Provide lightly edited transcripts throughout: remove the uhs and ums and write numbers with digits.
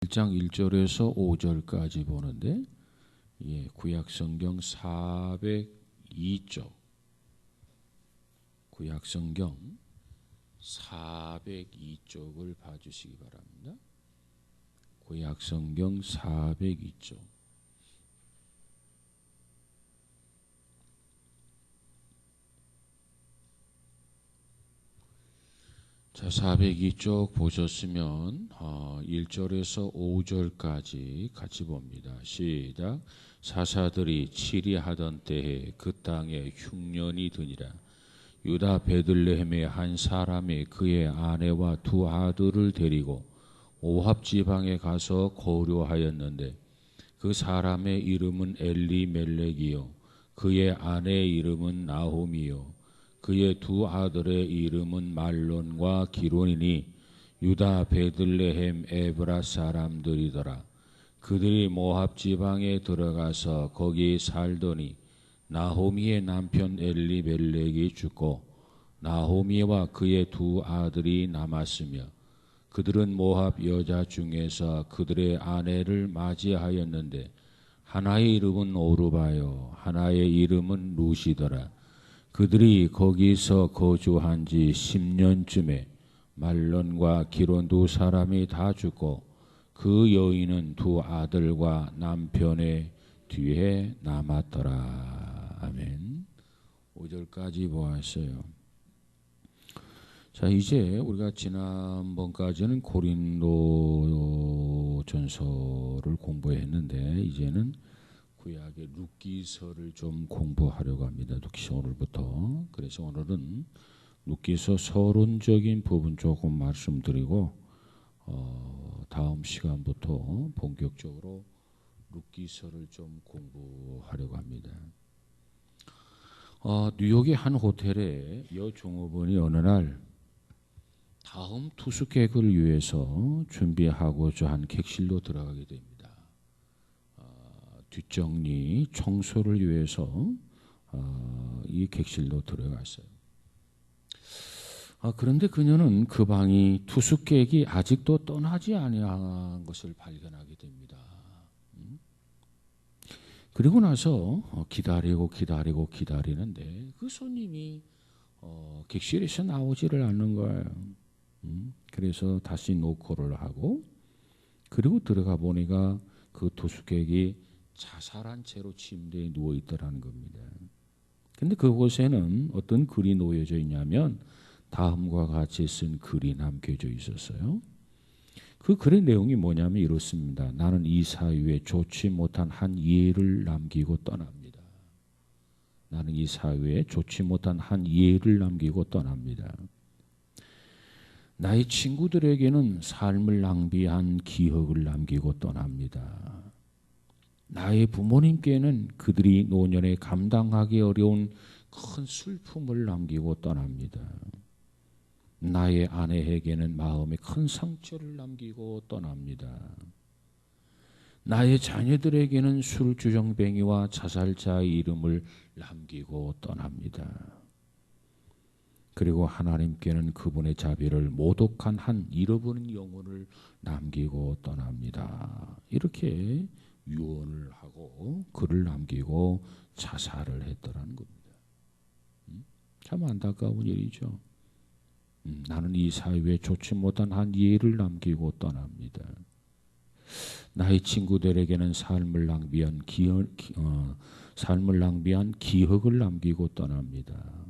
1장 1절에서 5절까지 보는데 구약성경 402쪽 구약성경 402쪽을 봐주시기 바랍니다. 구약성경 402쪽. 자, 402쪽 보셨으면 1절에서 5절까지 같이 봅니다. 시작. 사사들이 치리하던 때에 그 땅에 흉년이 드니라. 유다 베들레헴의 한 사람이 그의 아내와 두 아들을 데리고 모압 지방에 가서 거류하였는데 그 사람의 이름은 엘리멜렉이요 그의 아내의 이름은 나홈이요 그의 두 아들의 이름은 말론과 기론이니 유다 베들레헴 에브라 사람들이더라. 그들이 모압 지방에 들어가서 거기 살더니 나홈이의 남편 엘리멜렉이 죽고 나홈이와 그의 두 아들이 남았으며 그들은 모압 여자 중에서 그들의 아내를 맞이하였는데 하나의 이름은 오르바요 하나의 이름은 루시더라. 그들이 거기서 거주한 지 10년쯤에 말론과 기론 두 사람이 다 죽고 그 여인은 두 아들과 남편의 뒤에 남았더라. 아멘. 5절까지 보았어요. 자, 이제 우리가 지난번까지는 고린도 전서를 공부했는데 이제는 구약의 룻기서를 좀 공부하려고 합니다. 룻기서 오늘부터. 그래서 오늘은 룻기서 서론적인 부분 조금 말씀드리고 다음 시간부터 본격적으로 룻기서를 좀 공부하려고 합니다. 뉴욕의 한 호텔에 여 종업원이 어느 날 다음 투숙객을 위해서 준비하고자 한 객실로 들어가게 됩니다. 뒷정리, 청소를 위해서 이 객실로 들어갔어요. 그런데 그녀는 그 방이 투숙객이 아직도 떠나지 아니한 것을 발견하게 됩니다. 그리고 나서 기다리는데 그 손님이 객실에서 나오지를 않는 거예요. 그래서 다시 노크를 하고 그리고 들어가 보니까 그 투숙객이 자살한 채로 침대에 누워 있더라는 겁니다. 근데 그곳에는 어떤 글이 놓여져 있냐면 다음과 같이 쓴 글이 남겨져 있었어요. 그 글의 내용이 뭐냐면 이렇습니다. 나는 이 사유에 좋지 못한 한 예를 남기고 떠납니다. 나는 이 사유에 좋지 못한 한 예를 남기고 떠납니다. 나의 친구들에게는 삶을 낭비한 기억을 남기고 떠납니다. 나의 부모님께는 그들이 노년에 감당하기 어려운 큰 슬픔을 남기고 떠납니다. 나의 아내에게는 마음에 큰 상처를 남기고 떠납니다. 나의 자녀들에게는 술주정뱅이와 자살자의 이름을 남기고 떠납니다. 그리고 하나님께는 그분의 자비를 모독한 한 잃어버린 영혼을 남기고 떠납니다. 이렇게 유언을 하고 글을 남기고 자살을 했더라는 겁니다. 참 안타까운 일이죠. 나는 이 사회에 좋지 못한 한 예를 남기고 떠납니다. 나의 친구들에게는 삶을 낭비한 기억을 남기고 떠납니다.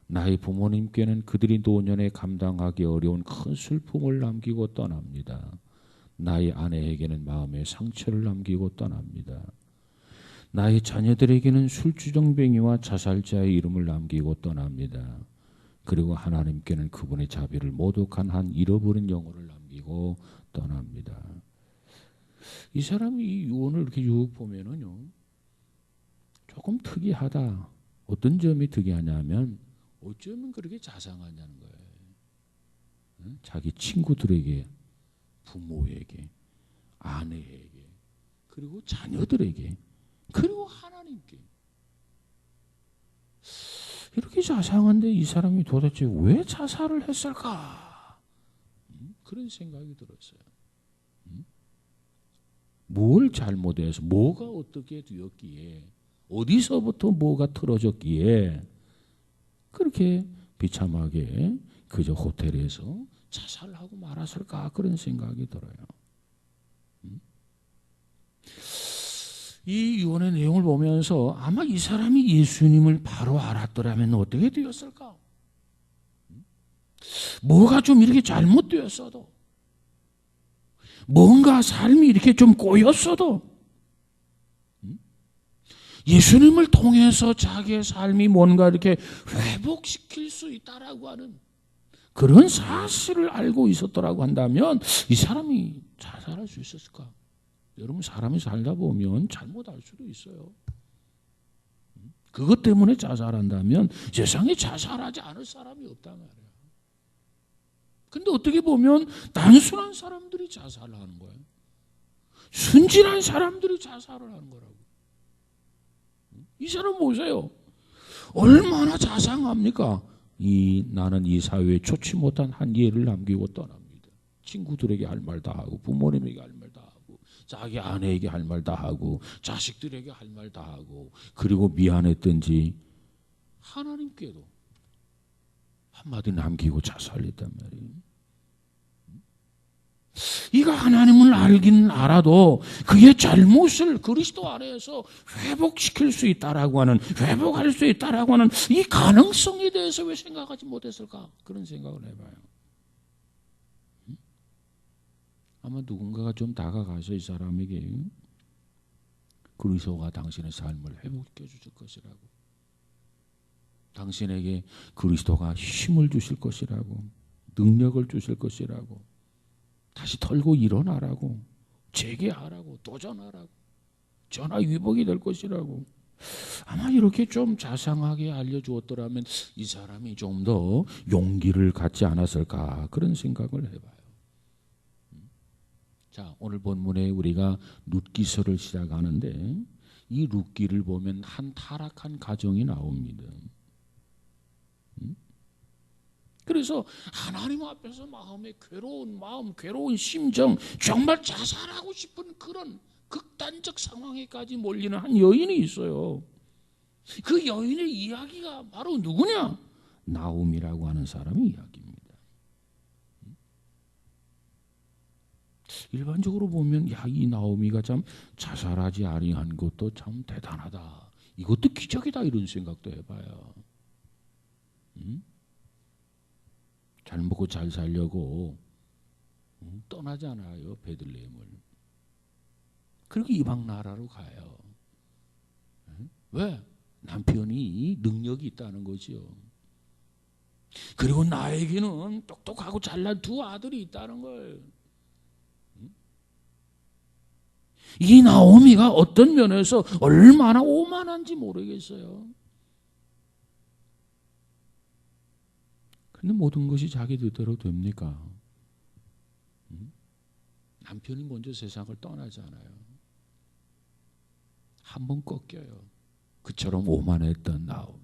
나의 부모님께는 그들이 노년에 감당하기 어려운 큰 슬픔을 남기고 떠납니다. 나의 아내에게는 마음의 상처를 남기고 떠납니다. 나의 자녀들에게는 술주정뱅이와 자살자의 이름을 남기고 떠납니다. 그리고 하나님께는 그분의 자비를 모독한 한 잃어버린 영혼을 남기고 떠납니다. 이 사람이 이 유언을 이렇게 쭉 보면은요, 조금 특이하다. 어떤 점이 특이하냐면 어쩌면 그렇게 자상하냐는 거예요. 자기 친구들에게, 부모에게, 아내에게, 그리고 자녀들에게, 그리고 하나님께. 이렇게 자상한데 이 사람이 도대체 왜 자살을 했을까? 그런 생각이 들었어요. 뭘 잘못해서 뭐가 어떻게 되었기에 어디서부터 뭐가 틀어졌기에 그렇게 비참하게 그저 호텔에서 자살하고 말았을까 그런 생각이 들어요. 이 유언의 내용을 보면서 아마 이 사람이 예수님을 바로 알았더라면 어떻게 되었을까? 뭐가 좀 이렇게 잘못되었어도, 뭔가 삶이 이렇게 좀 꼬였어도 예수님을 통해서 자기의 삶이 뭔가 이렇게 회복시킬 수 있다라고 하는 그런 사실을 알고 있었더라고 한다면 이 사람이 자살할 수 있었을까? 여러분, 사람이 살다 보면 잘못할 수도 있어요. 그것 때문에 자살한다면 세상에 자살하지 않을 사람이 없단 말이에요. 근데 어떻게 보면 단순한 사람들이 자살을 하는 거예요. 순진한 사람들이 자살을 하는 거라고. 이 사람 보세요. 얼마나 자상합니까? 나는 이 사회에 좋지 못한 한 예를 남기고 떠납니다. 친구들에게 할 말 다 하고, 부모님에게 할 말 다 하고, 자기 아내에게 할 말 다 하고, 자식들에게 할 말 다 하고, 그리고 미안했던지 하나님께도 한마디 남기고 자살했단 말이에요. 이가 하나님을 알긴 알아도 그의 잘못을 그리스도 안에서 회복시킬 수 있다라고 하는, 회복할 수 있다라고 하는 이 가능성에 대해서 왜 생각하지 못했을까? 그런 생각을 해봐요. 아마 누군가가 좀 다가가서 이 사람에게 그리스도가 당신의 삶을 회복시켜 주실 것이라고, 당신에게 그리스도가 힘을 주실 것이라고, 능력을 주실 것이라고, 다시 털고 일어나라고, 재개하라고, 도전하라고, 전화위복이 될 것이라고, 아마 이렇게 좀 자상하게 알려주었더라면 이 사람이 좀 더 용기를 갖지 않았을까 그런 생각을 해봐요. 자, 오늘 본문에 우리가 룻기서를 시작하는데 이 룻기를 보면 한 타락한 가정이 나옵니다. 그래서 하나님 앞에서 마음에 괴로운 마음, 괴로운 심정, 정말 자살하고 싶은 그런 극단적 상황에까지 몰리는 한 여인이 있어요. 그 여인의 이야기가 바로 누구냐? 나옴이라고 하는 사람의 이야기입니다. 일반적으로 보면 이 나오미가 참 자살하지 아니한 것도 참 대단하다, 이것도 기적이다, 이런 생각도 해봐요. 잘 먹고 잘 살려고 떠나잖아요, 베들레헴을. 그리고 이방 나라로 가요. 왜? 남편이 능력이 있다는 거죠. 그리고 나에게는 똑똑하고 잘난 두 아들이 있다는 거예요. 이 나오미가 어떤 면에서 얼마나 오만한지 모르겠어요. 근데 모든 것이 자기 뜻대로 됩니까? 남편이 먼저 세상을 떠나잖아요. 한번 꺾여요. 그처럼 오만했던 나오미,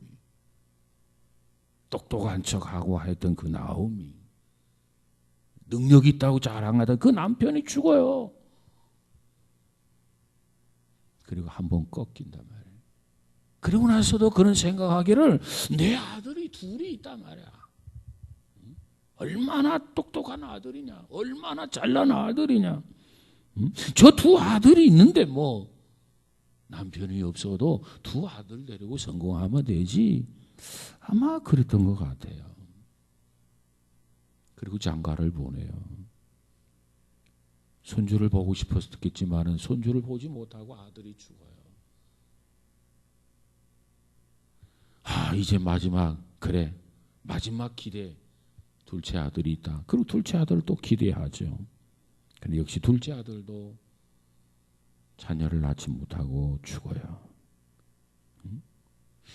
똑똑한 척하고 했던 그 나오미, 능력 있다고 자랑하던 그 남편이 죽어요. 그리고 한번 꺾인단 말이에요. 그러고 나서도 그런 생각하기를 내 아들이 둘이 있단 말이야. 얼마나 똑똑한 아들이냐, 얼마나 잘난 아들이냐. 저 두 아들이 있는데 뭐 남편이 없어도 두 아들 데리고 성공하면 되지. 아마 그랬던 것 같아요. 그리고 장가를 보내요. 손주를 보고 싶었겠지만은 손주를 보지 못하고 아들이 죽어요. 이제 마지막, 그래, 마지막 기대, 둘째 아들이 있다. 그리고 둘째 아들을 또 기대하죠. 근데 역시 둘째 아들도 자녀를 낳지 못하고 죽어요.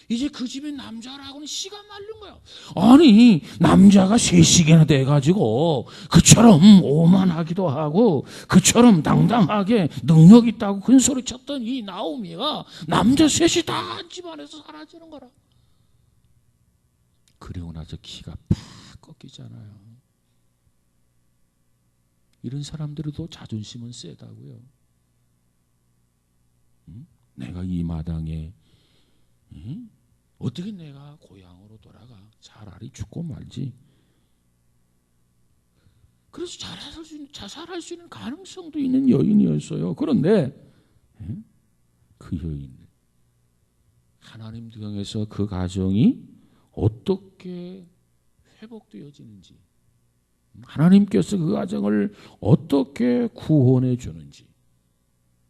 이제 그 집의 남자라고는 씨가 마른 거야. 아니, 남자가 셋이나 돼가지고 그처럼 오만하기도 하고 그처럼 당당하게 능력 있다고 큰 소리 쳤던 이 나오미가 남자 셋이 다 한 집안에서 사라지는 거라. 그리고 나서 기가 팍 꺾이잖아요. 이런 사람들도 자존심은 세다고요. 내가 이 마당에 어떻게 내가 고향으로 돌아가? 차라리 죽고 말지. 그래서 자살할 수 있는 가능성도 있는 여인이었어요. 그런데 그 여인, 하나님 통해서 그 가정이 어떻게 회복되어지는지, 하나님께서 그 가정을 어떻게 구원해 주는지,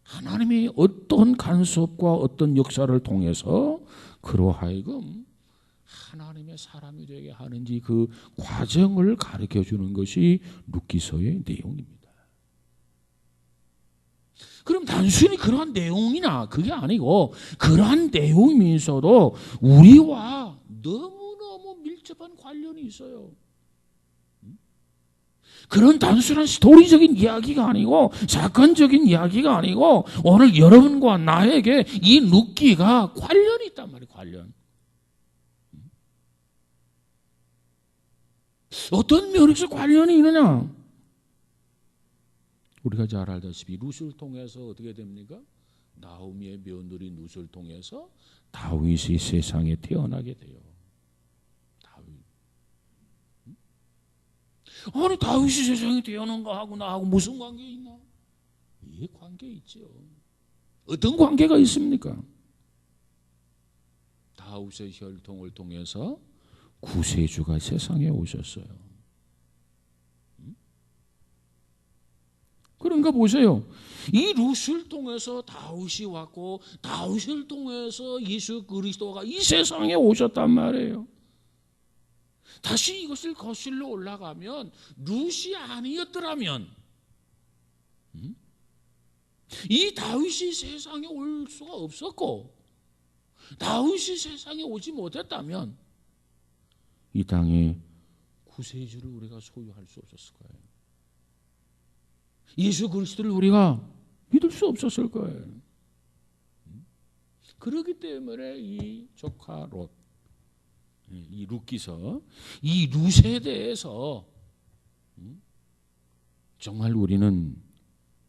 하나님이 어떤 간섭과 어떤 역사를 통해서 그로 하여금 하나님의 사람이 되게 하는지 그 과정을 가르쳐 주는 것이 룻기서의 내용입니다. 그럼 단순히 그러한 내용이나 그게 아니고, 그러한 내용이면서도 우리와 너무너무 밀접한 관련이 있어요. 그런 단순한 스토리적인 이야기가 아니고, 사건적인 이야기가 아니고, 오늘 여러분과 나에게 이 룻기가 관련이 있단 말이에요. 관련. 어떤 면에서 관련이 있느냐? 우리가 잘 알다시피 룻을 통해서 어떻게 됩니까? 나오미의 며느리 룻을 통해서 다윗이 세상에 태어나게 돼요. 아니, 다윗이 세상에 태어난 거하고 나하고 무슨 관계 있나? 예, 관계 있죠. 어떤 관계가 있습니까? 다윗의 혈통을 통해서 구세주가 세상에 오셨어요. 그러니까 보세요. 이 룻을 통해서 다윗이 왔고, 다윗을 통해서 예수 그리스도가 이 세상에 오셨단 말이에요. 다시 이것을 거슬러 올라가면, 룻이 아니었더라면 이 다윗이 세상에 올 수가 없었고, 다윗이 세상에 오지 못했다면 이 땅에 구세주를 우리가 소유할 수 없었을 거예요. 예수 그리스도를 우리가 믿을 수 없었을 거예요. 그렇기 때문에 이 조카 롯, 이 룻기서, 이 룻에 대해서 정말 우리는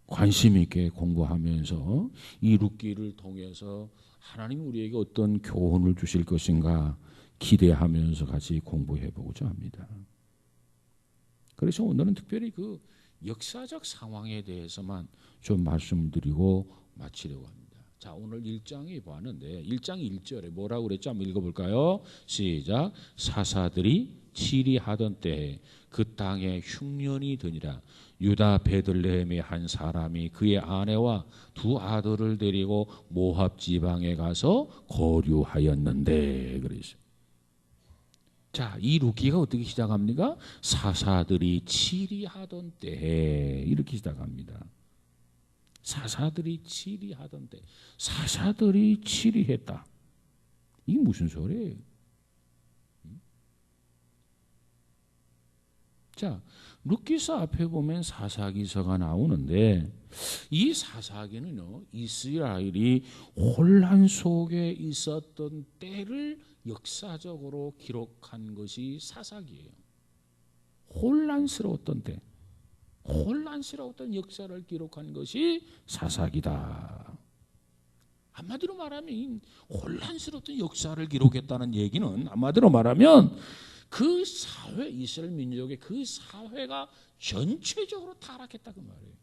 관심 있게 공부하면서 이 룻기를 통해서 하나님이 우리에게 어떤 교훈을 주실 것인가 기대하면서 같이 공부해 보고자 합니다. 그래서 오늘은 특별히 그 역사적 상황에 대해서만 좀 말씀드리고 마치려고 합니다. 자, 오늘 1장에 보았는데 1장 1절에 뭐라고 그랬죠? 한번 읽어볼까요? 시작. 사사들이 치리하던 때에 그 땅에 흉년이 드니라. 유다 베들레헴의 한 사람이 그의 아내와 두 아들을 데리고 모압 지방에 가서 거류하였는데 그랬어요. 자, 이 룻기가 어떻게 시작합니까? 사사들이 치리하던 때에 이렇게 시작합니다. 사사들이 치리하던 때. 사사들이 치리했다. 이게 무슨 소리예요? 자, 룻기서 앞에 보면 사사기서가 나오는데, 이 사사기는요, 이스라엘이 혼란 속에 있었던 때를 역사적으로 기록한 것이 사사기예요. 혼란스러웠던 때, 혼란스러웠던 역사를 기록한 것이 사사기다. 한마디로 말하면 혼란스러웠던 역사를 기록했다는 얘기는, 한마디로 말하면 그 사회, 이스라엘 민족의 그 사회가 전체적으로 타락했다 그 말이에요.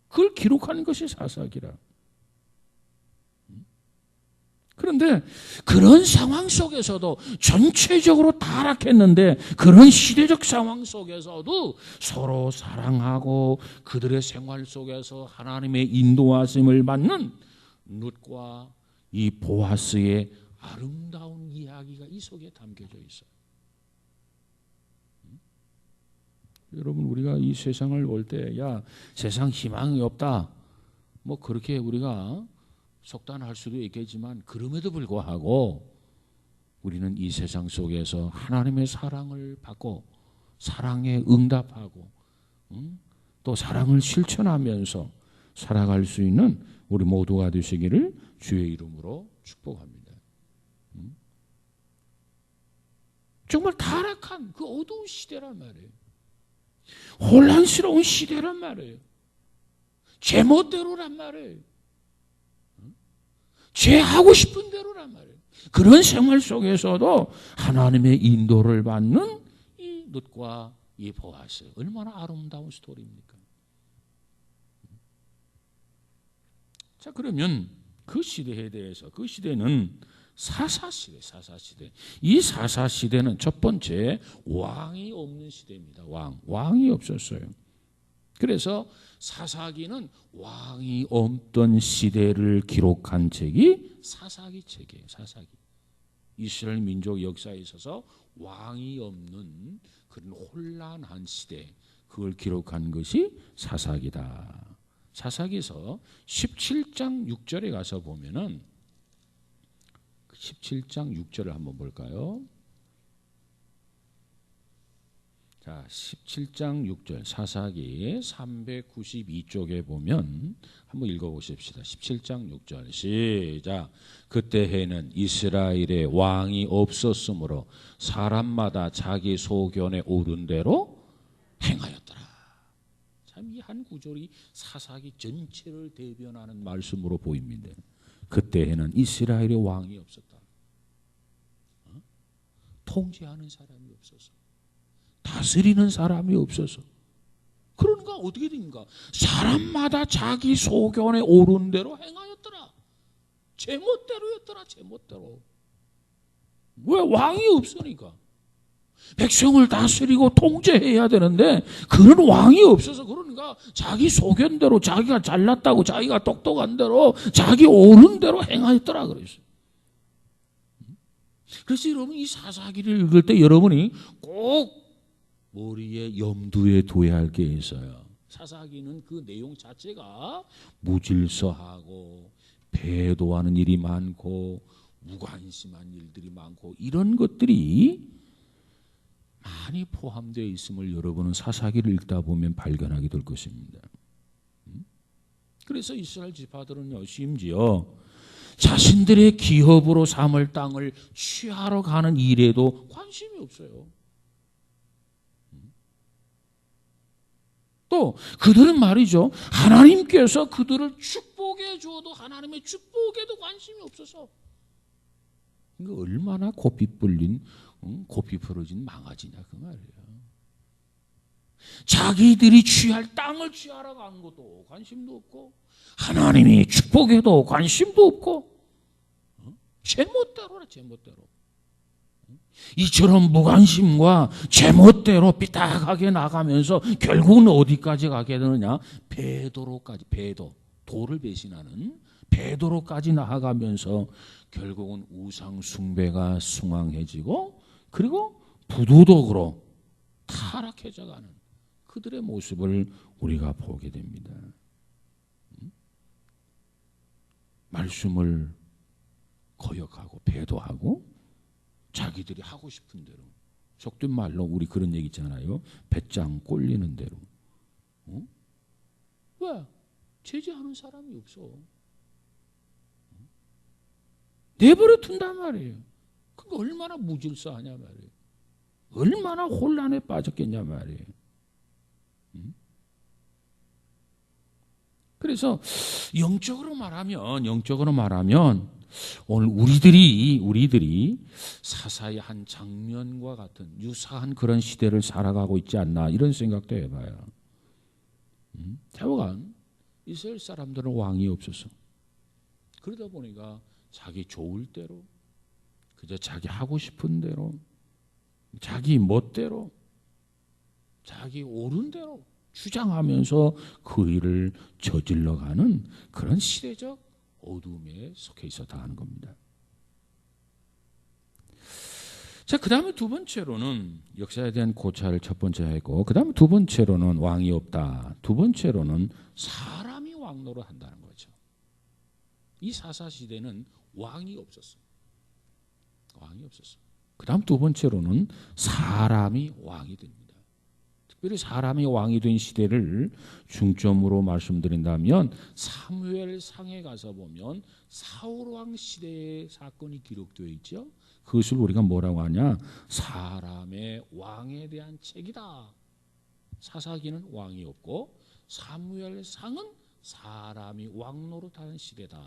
그걸 기록하는 것이 사사기라. 그런데 그런 상황 속에서도 전체적으로 타락했는데, 그런 시대적 상황 속에서도 서로 사랑하고 그들의 생활 속에서 하나님의 인도하심을 받는 룻과 이 보아스의 아름다운 이야기가 이 속에 담겨져 있어요. 여러분, 우리가 이 세상을 볼 때, 야, 세상 희망이 없다, 뭐 그렇게 우리가 속단할 수도 있겠지만, 그럼에도 불구하고 우리는 이 세상 속에서 하나님의 사랑을 받고 사랑에 응답하고 또 사랑을 실천하면서 살아갈 수 있는 우리 모두가 되시기를 주의 이름으로 축복합니다. 정말 타락한 그 어두운 시대란 말이에요. 혼란스러운 시대란 말이에요. 제멋대로란 말이에요. 제 하고 싶은 대로란 말이에요. 그런 생활 속에서도 하나님의 인도를 받는 이 룻과 이 보아스, 얼마나 아름다운 스토리입니까? 자, 그러면 그 시대에 대해서, 그 시대는 사사시대. 이 사사시대는 첫 번째 왕이 없는 시대입니다. 왕이 없었어요. 그래서 사사기는 왕이 없던 시대를 기록한 책이 사사기 책이에요. 사사기. 이스라엘 민족 역사에 있어서 왕이 없는 그런 혼란한 시대, 그걸 기록한 것이 사사기다. 사사기에서 17장 6절에 가서 보면은 17장 6절을 한번 볼까요? 자, 17장 6절 사사기 392쪽에 보면 한번 읽어보십시다. 17장 6절 시작. 그때 해는 이스라엘에 왕이 없었으므로 사람마다 자기 소견에 오른 대로 행하였더라. 참 이 한 구절이 사사기 전체를 대변하는 말씀으로 보입니다. 그때 해는 이스라엘에 왕이 없었다. 통제하는 사람이 없어서, 다스리는 사람이 없어서. 그러니까 어떻게 됩니까? 사람마다 자기 소견에 오른 대로 행하였더라. 제멋대로였더라. 제멋대로. 왜? 왕이 없으니까. 백성을 다스리고 통제해야 되는데 그런 왕이 없어서, 그러니까 자기 소견대로, 자기가 잘났다고, 자기가 똑똑한 대로, 자기 옳은 대로 행하였더라 그랬어요. 그래서 여러분 이 사사기를 읽을 때 여러분이 꼭 머리에 염두에 둬야 할 게 있어요. 사사기는 그 내용 자체가 무질서하고 배도하는 일이 많고 무관심한 일들이 많고 이런 것들이 많이 포함되어 있음을 여러분은 사사기를 읽다 보면 발견하게 될 것입니다. 그래서 이스라엘 지파들은요, 심지어 자신들의 기업으로 삼을 땅을 취하러 가는 일에도 관심이 없어요. 또 그들은 말이죠, 하나님께서 그들을 축복해 주어도 하나님의 축복에도 관심이 없어서, 이거 얼마나 고삐 불린, 고삐 부러진 망아지냐 그 말이에요. 자기들이 취할 땅을 취하러 가는 것도 관심도 없고, 하나님이 축복해도 관심도 없고, 제멋대로라. 제멋대로. 이처럼 무관심과 제멋대로 삐딱하게 나가면서 결국은 어디까지 가게 되느냐? 배도로까지, 도를 배신하는 배도로까지 나아가면서 결국은 우상 숭배가 숭앙해지고, 그리고 부도덕으로 타락해져가는 그들의 모습을 우리가 보게 됩니다. 말씀을 거역하고 배도하고 자기들이 하고 싶은 대로, 속된 말로 우리 그런 얘기 있잖아요. 배짱 꼴리는 대로. 왜? 제재하는 사람이 없어. 내버려 둔단 말이에요. 그거 얼마나 무질서하냐 말이에요. 얼마나 혼란에 빠졌겠냐 말이에요. 그래서 영적으로 말하면 오늘 우리들이 사사의 한 장면과 같은 유사한 그런 시대를 살아가고 있지 않나, 이런 생각도 해봐요. 하여간 이스라엘 사람들은 왕이 없어서, 그러다 보니까 자기 좋을 대로, 그저 자기 하고 싶은 대로, 자기 멋대로, 자기 옳은 대로 주장하면서 그 일을 저질러가는 그런 시대적 어둠에 속해 있었다 하는 겁니다. 자, 그 다음에 두 번째로는 역사에 대한 고찰을 첫 번째 했고, 그 다음에 두 번째로는 왕이 없다. 두 번째로는 사람이 왕노를 한다는 거죠. 이 사사시대는 왕이 없었어. 그 다음 두 번째로는 사람이 왕이 됩니다. 특별히 사람이 왕이 된 시대를 중점으로 말씀드린다면 사무엘상에 가서 보면 사울왕 시대의 사건이 기록되어 있죠. 그것을 우리가 뭐라고 하냐? 사람의 왕에 대한 책이다. 사사기는 왕이 없고 사무엘상은 사람이 왕 노릇하는 시대다.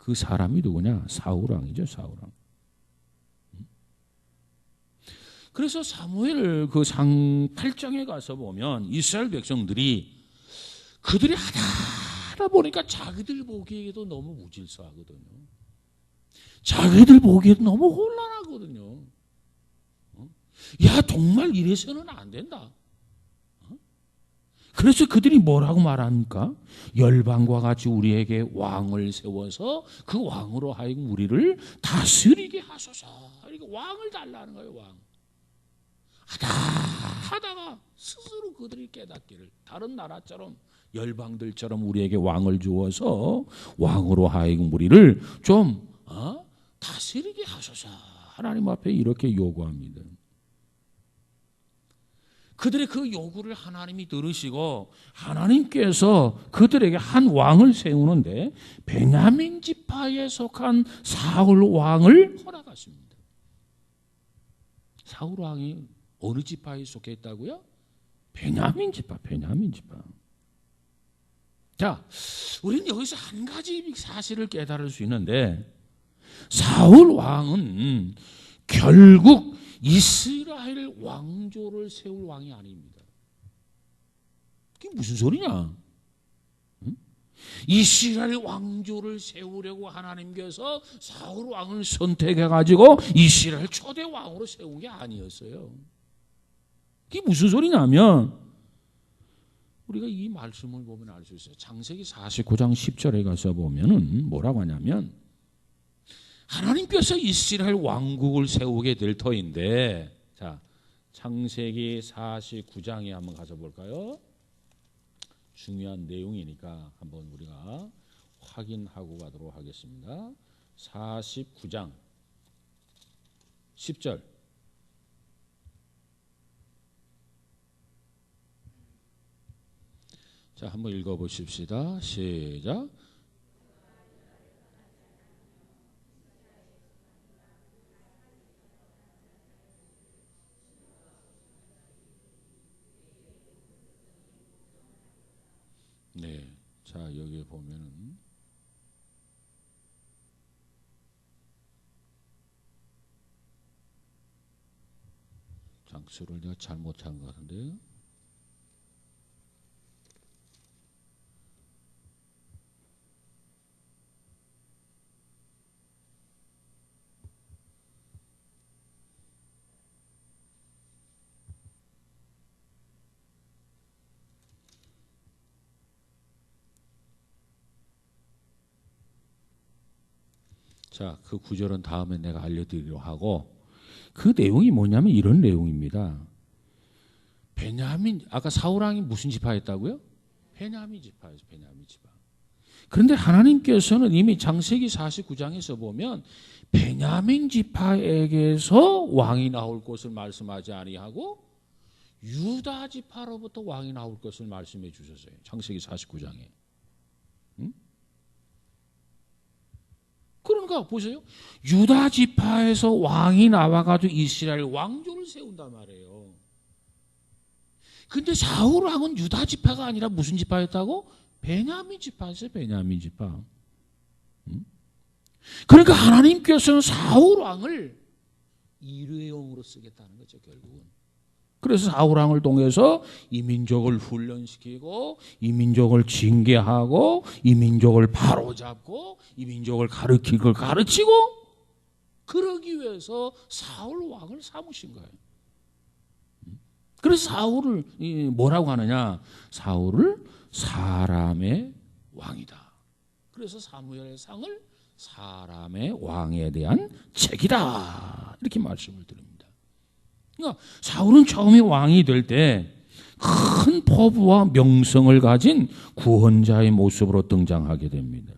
그 사람이 누구냐? 사울왕이죠, 사울왕. 그래서 사무엘 그 상 8장에 가서 보면 이스라엘 백성들이 그들이 하다 보니까 자기들 보기에도 너무 무질서하거든요. 자기들 보기에도 너무 혼란하거든요. 야, 정말 이래서는 안 된다. 그래서 그들이 뭐라고 말합니까? 열방과 같이 우리에게 왕을 세워서 그 왕으로 하여금 우리를 다스리게 하소서. 이렇게 왕을 달라는 거예요, 왕. 하다가 스스로 그들이 깨닫기를 다른 나라처럼 열방들처럼 우리에게 왕을 주어서 왕으로 하여금 우리를 좀 다스리게 하소서. 하나님 앞에 이렇게 요구합니다. 그들의 그 요구를 하나님이 들으시고 하나님께서 그들에게 한 왕을 세우는데 베냐민 지파에 속한 사울 왕을 허락하십니다. 사울 왕이 어느 지파에 속해 있다고요? 베냐민 지파, 베냐민 지파. 자, 우리는 여기서 한 가지 사실을 깨달을 수 있는데 사울 왕은 결국 이스라엘 왕조를 세울 왕이 아닙니다. 그게 무슨 소리냐? 응? 이스라엘 왕조를 세우려고 하나님께서 사울 왕을 선택해가지고 이스라엘 초대 왕으로 세운 게 아니었어요. 그게 무슨 소리냐면 우리가 이 말씀을 보면 알 수 있어요. 창세기 49장 10절에 가서 보면은 뭐라고 하냐면 하나님께서 이스라엘 왕국을 세우게 될 터인데, 자, 창세기 49장에 한번 가서 볼까요? 중요한 내용이니까 한번 우리가 확인하고 가도록 하겠습니다. 49장 10절. 자, 한번 읽어보십시다. 시작. 네, 자 여기 보면은 장수를 내가 잘못한 것 같은데요. 자, 그 구절은 다음에 내가 알려드리려 하고 그 내용이 뭐냐면 이런 내용입니다. 베냐민, 아까 사울왕이 무슨 지파였다고요? 베냐민 지파였어요. 베냐민 지파. 그런데 하나님께서는 이미 창세기 49장에서 보면 베냐민 지파에게서 왕이 나올 것을 말씀하지 아니하고 유다 지파로부터 왕이 나올 것을 말씀해 주셨어요. 창세기 49장에. 응? 그러니까 보세요. 유다 지파에서 왕이 나와가지고 이스라엘 왕조를 세운단 말이에요. 근데 사울 왕은 유다 지파가 아니라 무슨 지파였다고? 베냐민 지파였어요. 베냐민 지파. 그러니까 하나님께서는 사울 왕을 일회용으로 쓰겠다는 거죠, 결국은. 그래서 사울 왕을 통해서 이 민족을 훈련시키고 이 민족을 징계하고 이 민족을 바로잡고 이 민족을 가르칠 걸 가르치고 그러기 위해서 사울 왕을 삼으신 거예요. 그래서 사울을 뭐라고 하느냐? 사울을 사람의 왕이다. 그래서 사무엘상을 사람의 왕에 대한 책이다. 이렇게 말씀을 드립니다. 그러니까 사울은 처음에 왕이 될 때 큰 포부와 명성을 가진 구원자의 모습으로 등장하게 됩니다.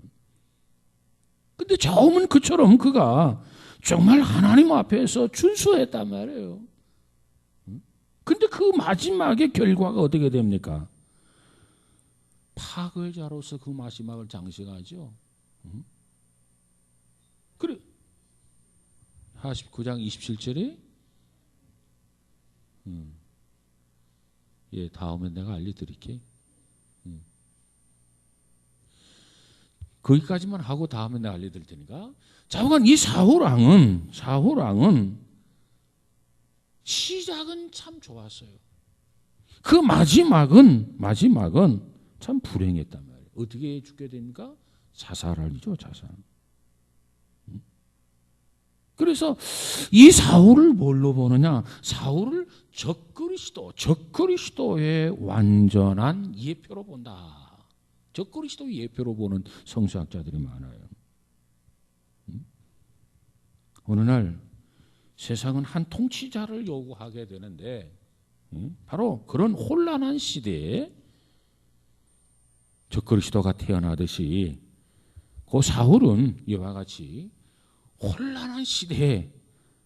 근데 처음은 그처럼 그가 정말 하나님 앞에서 준수했단 말이에요. 근데 그 마지막의 결과가 어떻게 됩니까? 파괴자로서 그 마지막을 장식하죠. 그래. 49장 27절에 예, 다음에 내가 알려드릴게. 거기까지만 하고 다음에 내가 알려드릴 테니까. 자오간 이 사울왕은 시작은 참 좋았어요. 그 마지막은 참 불행했단 말이에요. 어떻게 죽게 됩니까? 자살하죠, 자살. 그래서 이 사울을 뭘로 보느냐? 사울을 적그리스도의 완전한 예표로 본다. 적그리스도의 예표로 보는 성서학자들이 많아요. 어느 날 세상은 한 통치자를 요구하게 되는데 바로 그런 혼란한 시대에 적그리스도가 태어나듯이 그 사울은 이와 같이 혼란한 시대에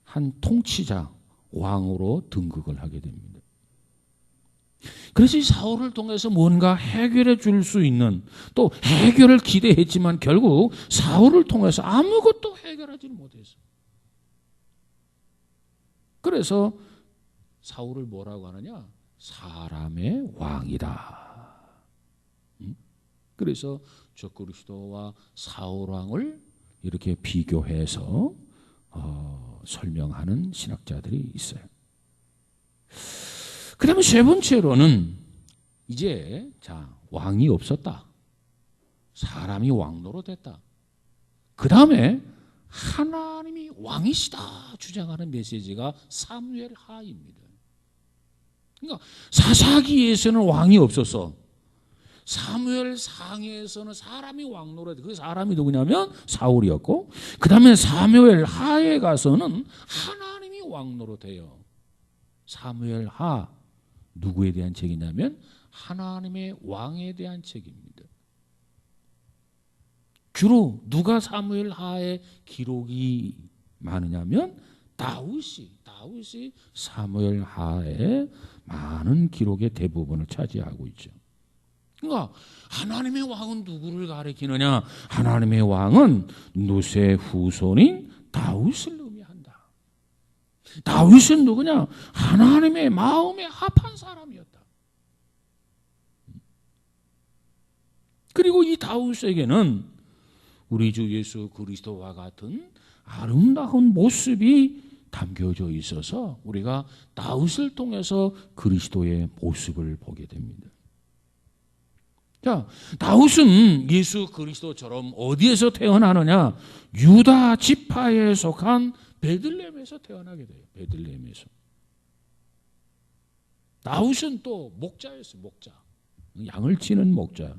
한 통치자, 왕으로 등극을 하게 됩니다. 그래서 이 사울을 통해서 뭔가 해결해 줄 수 있는, 또 해결을 기대했지만 결국 사울을 통해서 아무것도 해결하지 못했어요. 그래서 사울을 뭐라고 하느냐? 사람의 왕이다. 그래서 적그리스도와 사울 왕을 이렇게 비교해서 설명하는 신학자들이 있어요. 그 다음에 세 번째로는 이제 왕이 없었다. 사람이 왕노로 됐다. 그 다음에 하나님이 왕이시다 주장하는 메시지가 사무엘 하입니다. 그러니까 사사기에서는 왕이 없었어. 사무엘 상에서는 사람이 왕노로 됐다. 그 사람이 누구냐면 사울이었고, 그 다음에 사무엘 하에 가서는 하나님이 왕노로 돼요. 사무엘 하 누구에 대한 책이냐면 하나님의 왕에 대한 책입니다. 주로 누가 사무엘 하에 기록이 많으냐면 다윗이 사무엘 하에 많은 기록의 대부분을 차지하고 있죠. 그러니까 하나님의 왕은 누구를 가리키느냐? 하나님의 왕은 누세 후손인 다윗을 의미한다. 다윗은 누구냐? 하나님의 마음에 합한 사람이었다. 그리고 이 다윗에게는 우리 주 예수 그리스도와 같은 아름다운 모습이 담겨져 있어서 우리가 다윗을 통해서 그리스도의 모습을 보게 됩니다. 자, 다윗은 예수 그리스도처럼 어디에서 태어나느냐? 유다 지파에 속한 베들레헴에서 태어나게 돼요. 베들레헴에서. 다윗은 또 목자였어요. 목자. 양을 치는 목자.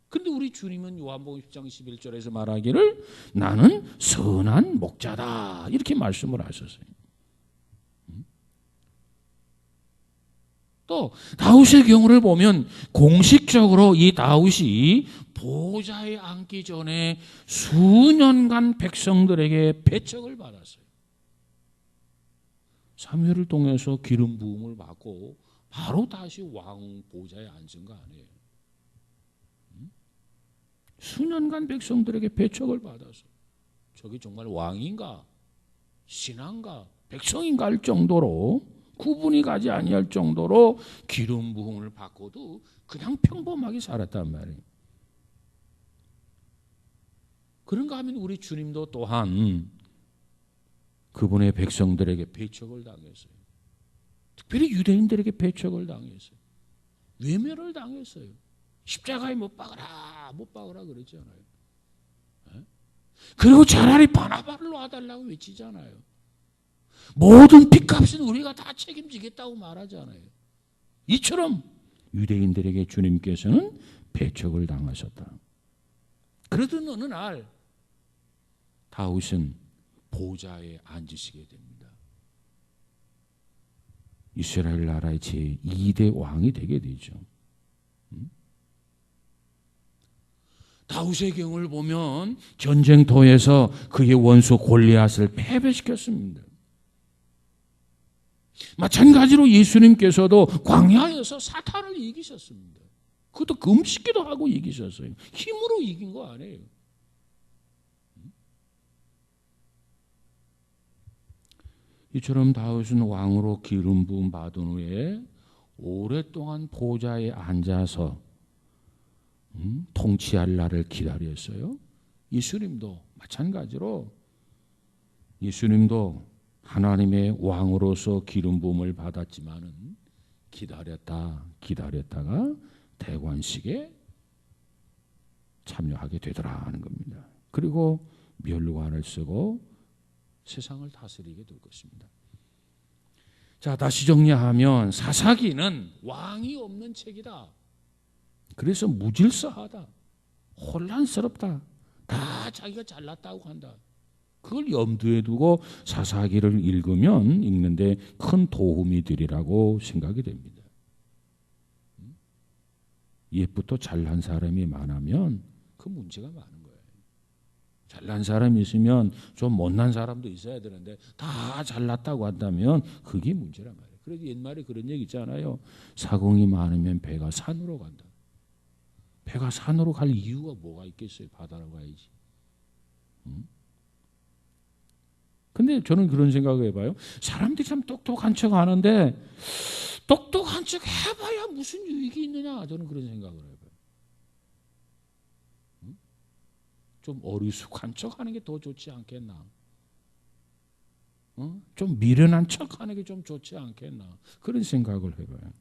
근데 우리 주님은 요한복음 10장 11절에서 말하기를 나는 선한 목자다 이렇게 말씀을 하셨어요. 또 다윗의 경우를 보면 공식적으로 이 다윗이 보좌에 앉기 전에 수년간 백성들에게 배척을 받았어요. 사무엘을 통해서 기름 부음을 받고 바로 다시 왕 보좌에 앉은 거 아니에요. 수년간 백성들에게 배척을 받아서 저게 정말 왕인가 신한가 백성인가 할 정도로 구분이 가지 아니할 정도로 기름 부음을 받고도 그냥 평범하게 살았단 말이에요. 그런가 하면 우리 주님도 또한 그분의 백성들에게 배척을 당했어요. 특별히 유대인들에게 배척을 당했어요. 외면을 당했어요. 십자가에 못 박으라 그랬잖아요. 그리고 차라리 바나바를 놔달라고 외치잖아요. 모든 핏값은 우리가 다 책임지겠다고 말하잖아요. 이처럼 유대인들에게 주님께서는 배척을 당하셨다. 그러던 어느 날 다윗은 보좌에 앉으시게 됩니다. 이스라엘 나라의 제2대 왕이 되게 되죠. 다윗의 경우를 보면 전쟁터에서 그의 원수 골리앗을 패배시켰습니다. 마찬가지로 예수님께서도 광야에서 사탄을 이기셨습니다. 그것도 금식기도 하고 이기셨어요. 힘으로 이긴 거 아니에요. 이처럼 다윗은 왕으로 기름 부음 받은 후에 오랫동안 보좌에 앉아서 통치할 날을 기다렸어요. 예수님도 마찬가지로 예수님도 하나님의 왕으로서 기름 부음을 받았지만은 기다렸다가 대관식에 참여하게 되더라 하는 겁니다. 그리고 멸관을 쓰고 세상을 다스리게 될 것입니다. 자, 다시 정리하면 사사기는 왕이 없는 책이다. 그래서 무질서하다, 혼란스럽다, 다 자기가 잘났다고 한다. 그걸 염두에 두고 사사기를 읽는데 큰 도움이 되리라고 생각이 됩니다. 옛부터 잘난 사람이 많으면 그 문제가 많은 거예요. 잘난 사람이 있으면 좀 못난 사람도 있어야 되는데 다 잘났다고 한다면 그게 문제란 말이에요. 그래서 옛말에 그런 얘기 있잖아요. 사공이 많으면 배가 산으로 간다. 배가 산으로 갈 이유가 뭐가 있겠어요? 바다로 가야지. 근데 저는 그런 생각을 해봐요. 사람들이 참 똑똑한 척 하는데 똑똑한 척 해봐야 무슨 유익이 있느냐, 저는 그런 생각을 해봐요. 좀 어리숙한 척 하는 게 더 좋지 않겠나? 좀 미련한 척 하는 게 좀 좋지 않겠나? 그런 생각을 해봐요.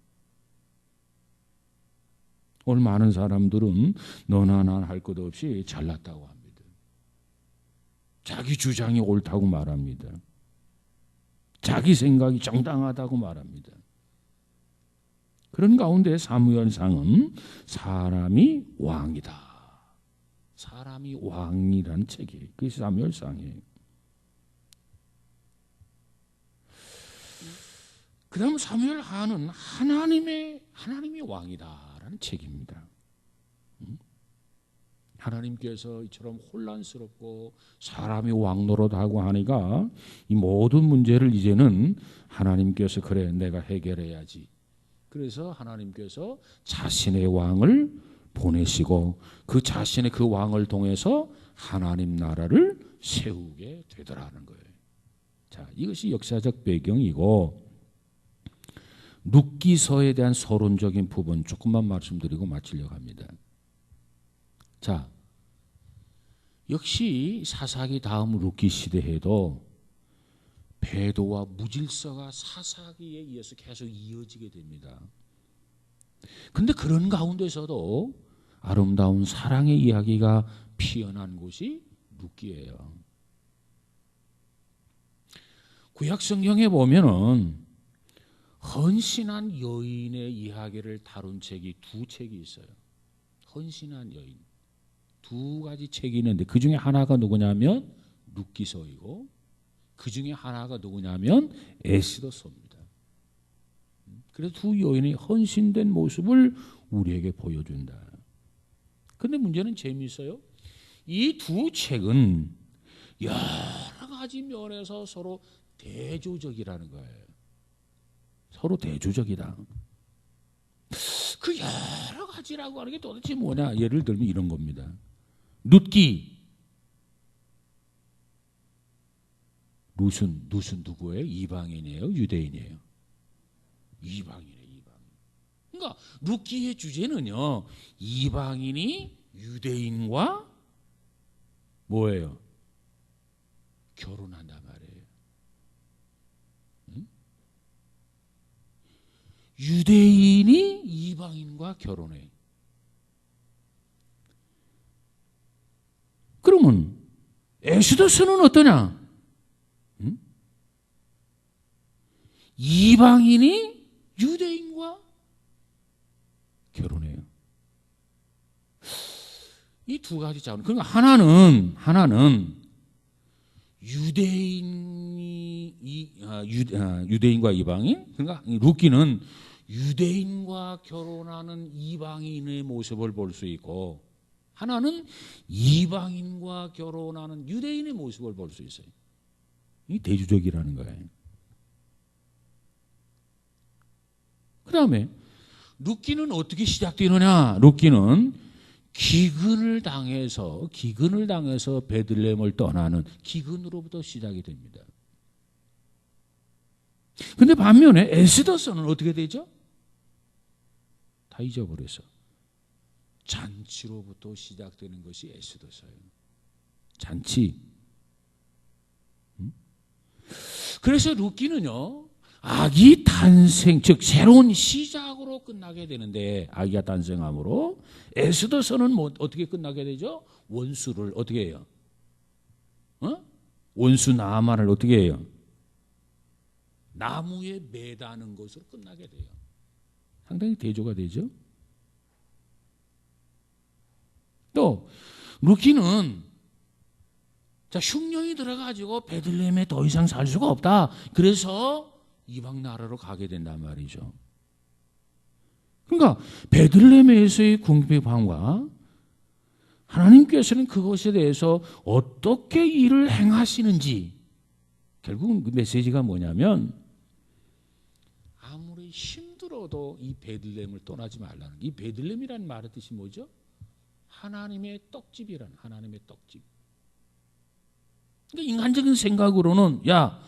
오늘 많은 사람들은 너나 난 할 것 없이 잘났다고 합니다. 자기 주장이 옳다고 말합니다. 자기 생각이 정당하다고 말합니다. 그런 가운데 사무엘상은 사람이 왕이다. 사람이 왕이라는 책이에요. 그게 사무엘상이에요. 그 다음 사무엘하는 하나님이 왕이다라는 책입니다. 하나님께서 이처럼 혼란스럽고 사람이 왕노릇하고 하니까 이 모든 문제를 이제는 하나님께서 그래 내가 해결해야지. 그래서 하나님께서 자신의 왕을 보내시고 그 자신의 그 왕을 통해서 하나님 나라를 세우게 되더라는 거예요. 자, 이것이 역사적 배경이고 룻기서에 대한 서론적인 부분 조금만 말씀드리고 마치려고 합니다. 자, 역시 사사기 다음 룻기 시대에도 배도와 무질서가 사사기에 의해서 계속 이어지게 됩니다. 근데 그런 가운데서도 아름다운 사랑의 이야기가 피어난 곳이 룻기예요. 구약 성경에 보면은 헌신한 여인의 이야기를 다룬 책이 두 책이 있어요. 헌신한 여인. 두 가지 책이 있는데 그 중에 하나가 누구냐면 룻기서이고 그 중에 하나가 누구냐면 에스더서입니다. 그래서 두 여인이 헌신된 모습을 우리에게 보여준다. 그런데 문제는 재미있어요. 이 두 책은 여러 가지 면에서 서로 대조적이라는 거예요. 서로 대조적이다. 그 여러 가지라고 하는 게 도대체 뭐냐? 예를 들면 이런 겁니다. 룻기. 룻은 누구예요? 이방인이에요? 유대인이에요? 이방인이에요. 이방인. 그러니까 룻기의 주제는요. 이방인이 유대인과 뭐예요? 결혼한단 말이에요. 응? 유대인이 이방인과 결혼해. 그러면 에스더서는 어떠냐? 응? 이방인이 유대인과 결혼해요. 이 두 가지 자원. 그러니까 하나는 유대인과 이방인. 그러니까 룻기는 유대인과 결혼하는 이방인의 모습을 볼 수 있고, 하나는 이방인과 결혼하는 유대인의 모습을 볼 수 있어요. 이 대조적이라는 거예요. 그 다음에 룻기는 어떻게 시작되느냐? 룻기는 기근을 당해서 베들레헴을 떠나는 기근으로부터 시작이 됩니다. 그런데 반면에 에스더서는 어떻게 되죠? 다 잊어버려서 잔치로부터 시작되는 것이 에스더서예요. 잔치. 그래서 룻기는요, 아기 탄생, 즉 새로운 시작으로 끝나게 되는데, 아기가 탄생함으로 에스더서는 뭐 어떻게 끝나게 되죠? 원수를 어떻게 해요? 원수 나아만을 어떻게 해요? 나무에 매다는 것으로 끝나게 돼요. 상당히 대조가 되죠. 또 룻기는 흉년이 들어가지고 베들레헴에 더 이상 살 수가 없다. 그래서 이방 나라로 가게 된단 말이죠. 그러니까 베들레헴에서의 궁핍함과 하나님께서는 그것에 대해서 어떻게 일을 행하시는지, 결국은 그 메시지가 뭐냐면 아무리 힘들어도 이 베들레헴을 떠나지 말라는, 이 베들레헴이라는 말의 뜻이 뭐죠? 하나님의 떡집이라는, 하나님의 떡집. 그러니까 인간적인 생각으로는 야,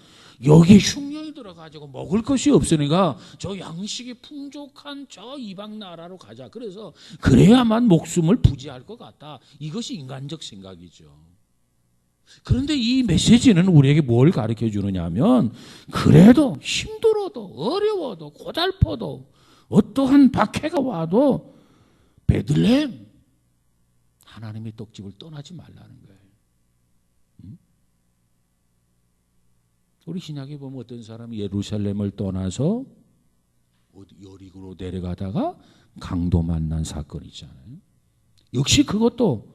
여기 흉년이 들어가지고 먹을 것이 없으니까 저 양식이 풍족한 저 이방 나라로 가자. 그래서 그래야만 목숨을 부지할 것 같다. 이것이 인간적 생각이죠. 그런데 이 메시지는 우리에게 뭘 가르쳐 주느냐 하면, 그래도 힘들어도 어려워도 고달퍼도 어떠한 박해가 와도 베들레헴 하나님의 떡집을 떠나지 말라는 거예요. 우리 신약에 보면 어떤 사람이 예루살렘을 떠나서 여리고로 내려가다가 강도 만난 사건이 있잖아요. 역시 그것도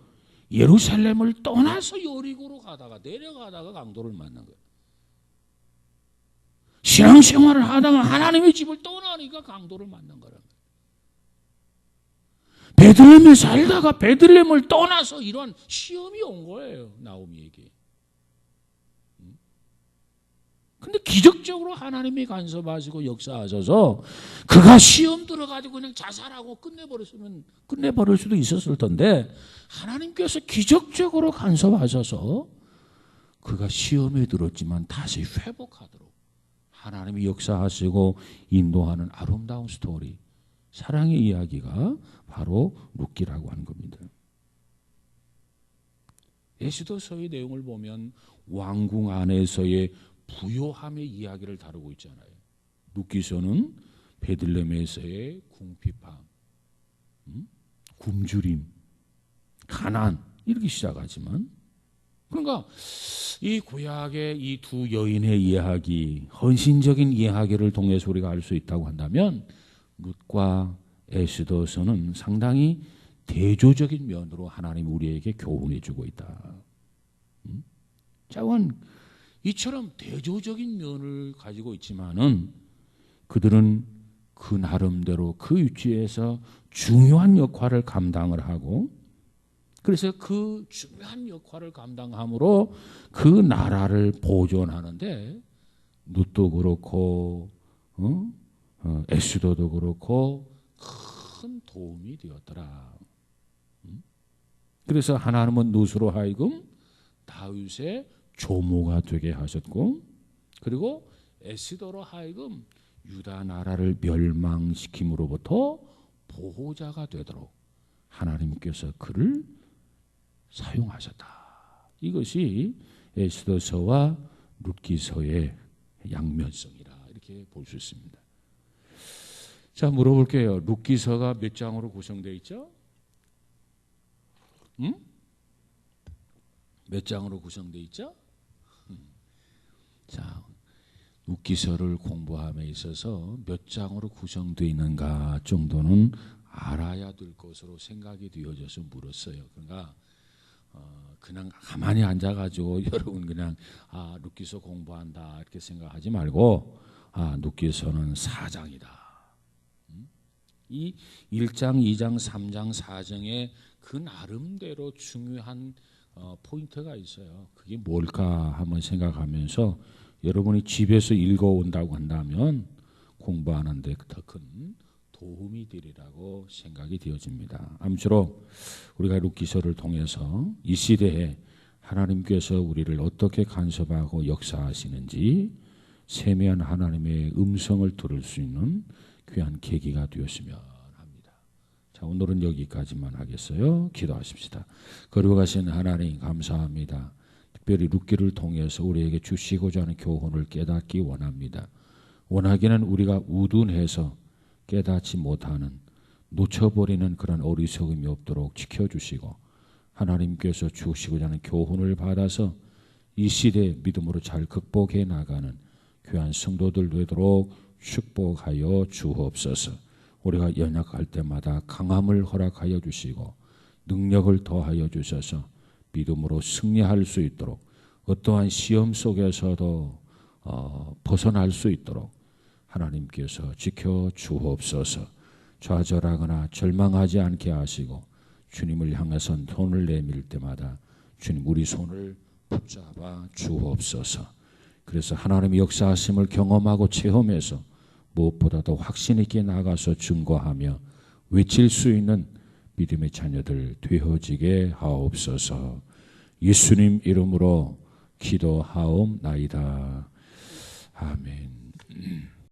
예루살렘을 떠나서 여리고로 가다가 내려가다가 강도를 만난 거예요. 신앙생활을 하다가 하나님의 집을 떠나니까 강도를 만난 거란 거예요. 베들레헴에 살다가 베들레헴을 떠나서 이런 시험이 온 거예요, 나오미에게. 근데 기적적으로 하나님이 간섭하시고 역사하셔서 그가 시험 들어가지고 그냥 자살하고 끝내버릴 수도 있었을 텐데, 하나님께서 기적적으로 간섭하셔서 그가 시험에 들었지만 다시 회복하도록 하나님이 역사하시고 인도하는 아름다운 스토리, 사랑의 이야기가 바로 룻기라고 하는 겁니다. 에스더서의 내용을 보면 왕궁 안에서의 부요함의 이야기를 다루고 있잖아요. 룻기서는 베들레헴에서의 궁핍함, 굶주림, 가난 이렇게 시작하지만, 그러니까 이 구약의 이 두 여인의 이야기, 헌신적인 이야기를 통해서 우리가 알 수 있다고 한다면, 룻과 에스더서는 상당히 대조적인 면으로 하나님이 우리에게 교훈해 주고 있다. 자원 이처럼 대조적인 면을 가지고 있지만은 그들은 그 나름대로 그 위치에서 중요한 역할을 감당을 하고, 그래서 그 중요한 역할을 감당함으로 그 나라를 보존하는데 룻도 그렇고 에스더도 그렇고 큰 도움이 되었더라. 그래서 하나님은 룻으로 하여금 다윗의 조모가 되게 하셨고, 그리고 에스더로 하여금 유다 나라를 멸망시킴으로부터 보호자가 되도록 하나님께서 그를 사용하셨다. 이것이 에스더서와 룻기서의 양면성이라 이렇게 볼 수 있습니다. 자, 물어볼게요. 룻기서가 몇 장으로 구성되어 있죠? 몇 장으로 구성되어 있죠? 자, 룻기서를 공부함에 있어서 몇 장으로 구성되어 있는가 정도는 알아야 될 것으로 생각이 되어져서 물었어요. 그러니까 그냥 가만히 앉아가지고 여러분 그냥 룻기서 공부한다 이렇게 생각하지 말고, 룻기서는 4장이다. 이 1장, 2장, 3장, 4장에 그 나름대로 중요한 포인트가 있어요. 그게 뭘까 한번 생각하면서 여러분이 집에서 읽어온다고 한다면 공부하는데 더 큰 도움이 되리라고 생각이 되어집니다. 아무쪼록 우리가 룻기서를 통해서 이 시대에 하나님께서 우리를 어떻게 간섭하고 역사하시는지 세미한 하나님의 음성을 들을 수 있는 귀한 계기가 되었으면 합니다. 자, 자, 오늘은 여기까지만 하겠어요. 기도하십시다. 거룩하신 하나님 감사합니다. 특별히 룻기를 통해서 우리에게 주시고자 하는 교훈을 깨닫기 원합니다. 원하기는 우리가 우둔해서 깨닫지 못하는, 놓쳐버리는 그런 어리석음이 없도록 지켜주시고, 하나님께서 주시고자 하는 교훈을 받아서 이 시대에 믿음으로 잘 극복해 나가는 귀한 성도들 되도록 축복하여 주옵소서. 우리가 연약할 때마다 강함을 허락하여 주시고 능력을 더하여 주셔서 믿음으로 승리할 수 있도록, 어떠한 시험 속에서도 벗어날 수 있도록 하나님께서 지켜 주옵소서. 좌절하거나 절망하지 않게 하시고 주님을 향해서 손을 내밀 때마다 주님 우리 손을 붙잡아 주옵소서. 그래서 하나님의 역사하심을 경험하고 체험해서 무엇보다도 확신 있게 나가서 증거하며 외칠 수 있는 믿음의 자녀들 되어지게 하옵소서. 예수님 이름으로 기도하옵나이다. 아멘.